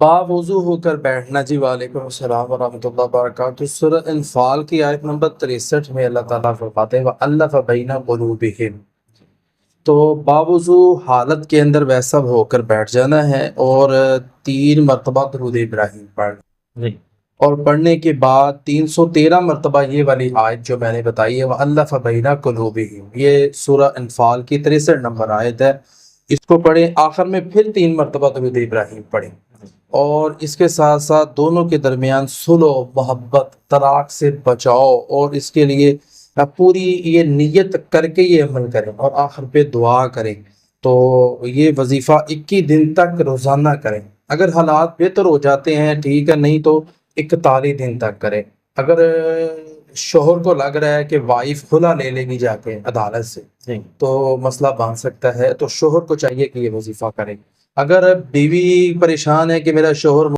बावुज़ू होकर बैठना। जी वालेकुम अस्सलाम वरहमतुल्लाहि वबरकातुहू। सूरह अनफ़ाल की आयत नंबर 63 में अल्लाह ताला फरमाते हैं वअल्लफ़ बैना क़ुलूबिहिम। तो बावुज़ू हालत के अंदर वैसा होकर बैठ जाना है और 3 मरतबा दुरूद इब्राहीम पढ़ना जी। और पढ़ने के बाद 313 मरतबा ये वाली आयत जो मैंने बताई है वअल्लफ़ बैना क़ुलूबिहिम, ये सूरह अनफ़ाल की 63 नंबर आयत है। इसको पढ़ें, आखिर में फिर 3 मरतबा दुरूद इब्राहीम पढ़ें और इसके साथ साथ दोनों के दरमियान सुलह, मोहब्बत, तलाक से बचाओ और इसके लिए पूरी ये नियत करके ये अमल करें और आखिर पे दुआ करें। तो ये वजीफ़ा 21 दिन तक रोज़ाना करें। अगर हालात बेहतर हो जाते हैं ठीक है, नहीं तो 41 दिन तक करें। अगर शोहर को लग रहा है कि वाइफ खुला ले लेगी जाके अदालत से जी, तो मसला बन सकता है, तो शोहर को चाहिए कि ये वजीफ़ा करे। अगर बीवी परेशान है कि मेरा शोहर